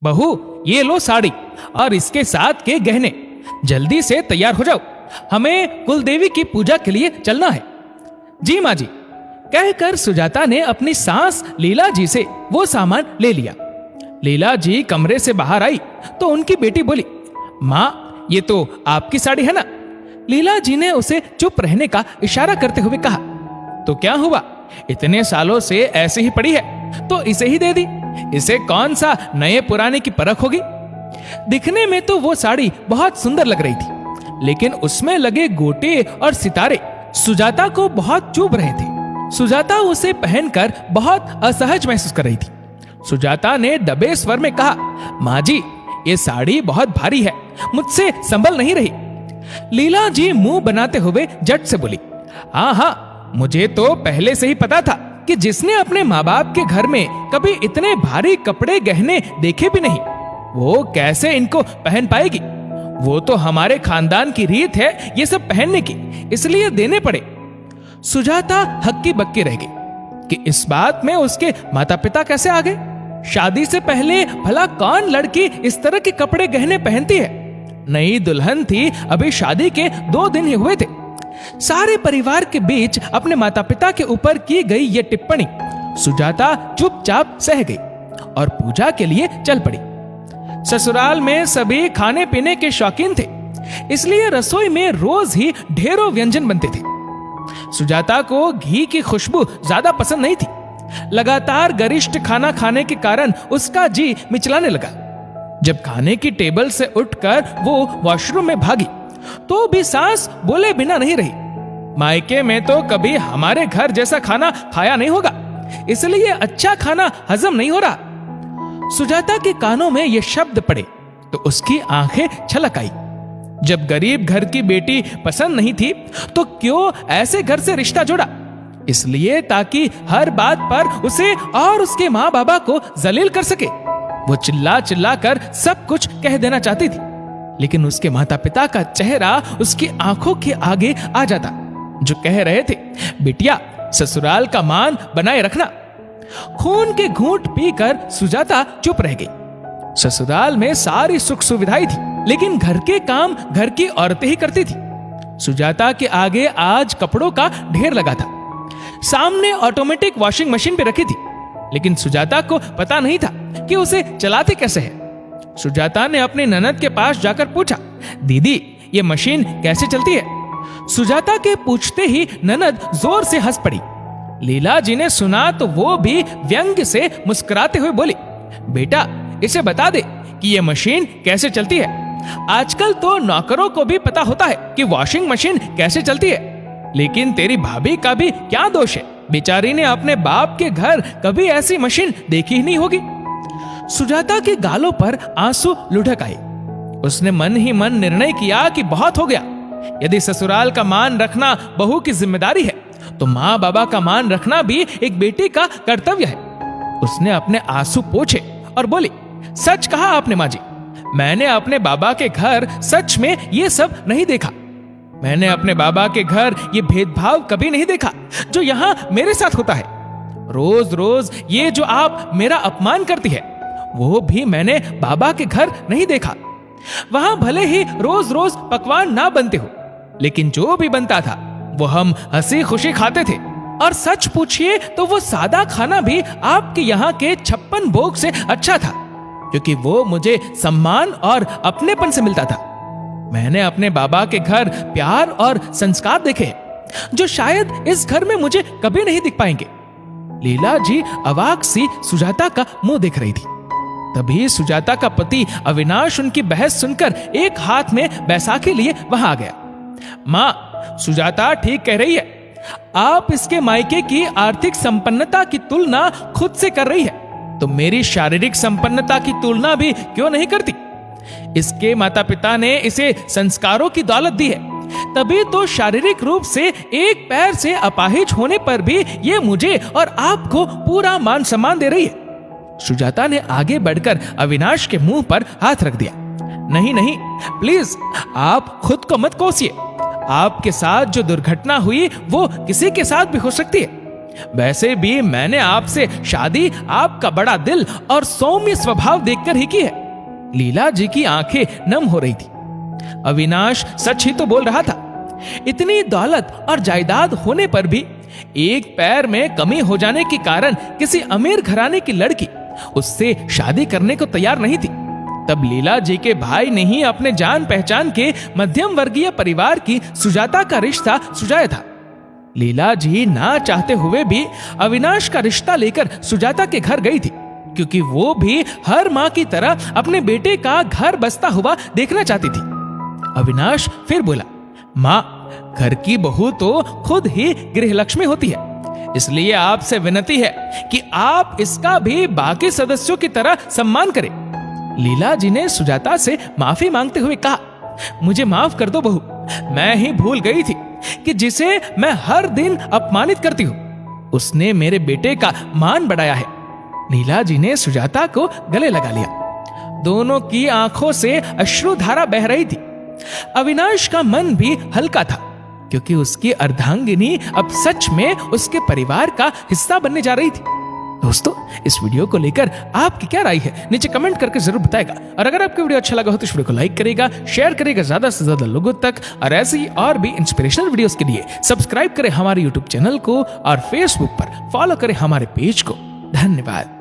बहू, ये लो साड़ी और इसके साथ के गहने, जल्दी से तैयार हो जाओ, हमें कुलदेवी की पूजा के लिए चलना है। जी माँ जी, कहकर सुजाता ने अपनी सास लीला जी से वो सामान ले लिया। लीला जी कमरे से बाहर आई तो उनकी बेटी बोली, माँ ये तो आपकी साड़ी है ना? लीला जी ने उसे चुप रहने का इशारा करते हुए कहा, तो क्या हुआ, इतने सालों से ऐसे ही पड़ी है तो इसे ही दे दी, इसे कौन सा नए पुराने की परख होगी। दिखने में तो वो साड़ी बहुत सुंदर लग रही थी, लेकिन उसमें लगे गोटे और सितारे सुजाता को बहुत चुभ रहे थे। सुजाता उसे पहनकर बहुत असहज महसूस कर रही थी। सुजाता ने दबे स्वर में कहा, माँ जी ये साड़ी बहुत भारी है, मुझसे संभल नहीं रही। लीला जी मुंह बनाते हुए झट से बोली, हाँ हाँ, मुझे तो पहले से ही पता था कि जिसने अपने माँ बाप के घर में कभी इतने भारी कपड़े गहने देखे भी नहीं, वो कैसे इनको पहन पाएगी। वो तो हमारे खानदान की रीत है ये सब पहनने की, इसलिए देने पड़े। सुजाता हक्की बक्की रह गई कि इस बात में उसके माता पिता कैसे आ गए। शादी से पहले भला कौन लड़की इस तरह के कपड़े गहने पहनती है। नई दुल्हन थी, अभी शादी के 2 दिन ही हुए थे। सारे परिवार के बीच अपने माता पिता के ऊपर की गई ये टिप्पणी सुजाता चुपचाप सह गई और पूजा के लिए चल पड़ी। ससुराल में सभी खाने पीने के शौकीन थे, इसलिए रसोई में रोज ही ढेरों व्यंजन बनते थे। सुजाता को घी की खुशबू ज्यादा पसंद नहीं थी। लगातार गरिष्ठ खाना खाने के कारण उसका जी मिचलाने लगा। जब खाने की टेबल से उठकर वो वॉशरूम में भागी तो भी सास बोले बिना नहीं रही, मायके में तो कभी हमारे घर जैसा खाना खाया नहीं होगा, इसलिए अच्छा खाना हजम नहीं हो रहा। सुजाता के कानों में ये शब्द पड़े तो उसकी आंखें छलक आई। जब गरीब घर की बेटी पसंद नहीं थी तो क्यों ऐसे घर से रिश्ता जोड़ा? इसलिए ताकि हर बात पर उसे और उसके माँ बाबा को जलील कर सके। वो चिल्ला चिल्ला कर सब कुछ कह देना चाहती थी, लेकिन उसके माता पिता का चेहरा उसकी आंखों के आगे आ जाता, जो कह रहे थे, बिटिया ससुराल का मान बनाए रखना। खून के घूंट पीकर सुजाता चुप रह गई। ससुराल में सारी सुख सुविधाएं थी, लेकिन घर के काम घर की औरतें ही करती थी। सुजाता के आगे आज कपड़ों का ढेर लगा था। सामने ऑटोमेटिक वॉशिंग मशीन भी रखी थी, लेकिन सुजाता को पता नहीं था कि उसे चलाते कैसे है। सुजाता ने अपनी ननद के पास जाकर पूछा, दीदी ये मशीन कैसे चलती है? सुजाता के पूछते ही ननद जोर से हंस पड़ी। लीला जी ने सुना तो वो भी व्यंग से मुस्कुराते हुए बोली, बेटा इसे बता दे कि ये मशीन कैसे चलती है। आजकल तो नौकरों को भी पता होता है कि वॉशिंग मशीन कैसे चलती है, लेकिन तेरी भाभी का भी क्या दोष है? बेचारी ने अपने बाप के घर कभी ऐसी मशीन देखी ही नहीं होगी। सुजाता के गालों पर आंसू लुढ़क आए। उसने मन ही मन निर्णय किया कि बहुत हो गया। यदि ससुराल का मान रखना बहू की जिम्मेदारी है, तो माँ बाबा का मान रखना भी एक बेटी का कर्तव्य है। उसने अपने आंसू पोंछे और बोली, सच कहा आपने माँ जी, मैंने अपने बाबा के घर सच में ये सब नहीं देखा। मैंने अपने बाबा के घर ये भेदभाव कभी नहीं देखा जो यहाँ मेरे साथ होता है। रोज रोज ये जो आप मेरा अपमान करती है, वो भी मैंने बाबा के घर नहीं देखा। वहां भले ही रोज रोज पकवान ना बनते हो, लेकिन जो भी बनता था वो हम हंसी खुशी खाते थे। और सच पूछिए तो वो सादा खाना भी आपके यहाँ के 56 भोग से अच्छा था, क्योंकि वो मुझे सम्मान और अपनेपन से मिलता था। मैंने अपने बाबा के घर प्यार और संस्कार देखे जो शायद इस घर में मुझे कभी नहीं दिख पाएंगे। लीला जी अवाक सी सुजाता का मुंह देख रही थी। तभी सुजाता का पति अविनाश उनकी बहस सुनकर एक हाथ में बैसाखी लिए वहां आ गया। माँ, सुजाता ठीक कह रही है। आप इसके मायके की आर्थिक संपन्नता की तुलना खुद से कर रही है, तो मेरी शारीरिक संपन्नता की तुलना भी क्यों नहीं करती? इसके माता पिता ने इसे संस्कारों की दौलत दी है, तभी तो शारीरिक रूप से एक पैर से अपाहिज होने पर भी ये मुझे और आपको पूरा मान सम्मान दे रही है। सुजाता ने आगे बढ़कर अविनाश के मुंह पर हाथ रख दिया। नहीं नहीं, प्लीज आप खुद को मत कोसिए। आपके साथ जो दुर्घटना हुई वो किसी के साथ भी हो सकती है। वैसे भी मैंने आपसे शादी आपका बड़ा दिल और सौम्य स्वभाव देखकर ही की है। लीला जी की आंखें नम हो रही थी। अविनाश सच ही तो बोल रहा था। इतनी दौलत और जायदाद होने पर भी एक पैर में कमी हो जाने के कारण किसी अमीर घराने की लड़की उससे शादी करने को तैयार नहीं थी। तब लीला जी के भाई ने ही अपने जान पहचान के मध्यम वर्गीय परिवार की सुजाता का रिश्ता सुझाया था। लीला जी ना चाहते हुए भी अविनाश का रिश्ता लेकर सुजाता के घर गई थी, क्योंकि वो भी हर मां की तरह अपने बेटे का घर बसता हुआ देखना चाहती थी। अविनाश फिर बोला, मां, घर की बहू तो खुद ही गृहलक्ष्मी होती है, इसलिए आपसे विनती है कि आप इसका भी बाकी सदस्यों की तरह सम्मान करें। लीला जी ने सुजाता से माफी मांगते हुए कहा, मुझे माफ कर दो बहू, मैं ही भूल गई थी कि जिसे मैं हर दिन अपमानित करती हूँ उसने मेरे बेटे का मान बढ़ाया है। लीला जी ने सुजाता को गले लगा लिया। दोनों की आंखों से अश्रुधारा बह रही थी। अविनाश का मन भी हल्का था, क्योंकि उसकी अर्धांगिनी अब सच में उसके परिवार का हिस्सा बनने जा रही थी। दोस्तों, इस वीडियो को लेकर आपकी क्या राय है नीचे कमेंट करके जरूर बताएगा। और अगर आपको वीडियो अच्छा लगा हो तो इस वीडियो को लाइक करेगा, शेयर करेगा ज्यादा से ज्यादा लोगों तक। और ऐसे ही और भी इंस्पिरेशनल वीडियोस के लिए सब्सक्राइब करें हमारे यूट्यूब चैनल को और फेसबुक पर फॉलो करें हमारे पेज को। धन्यवाद।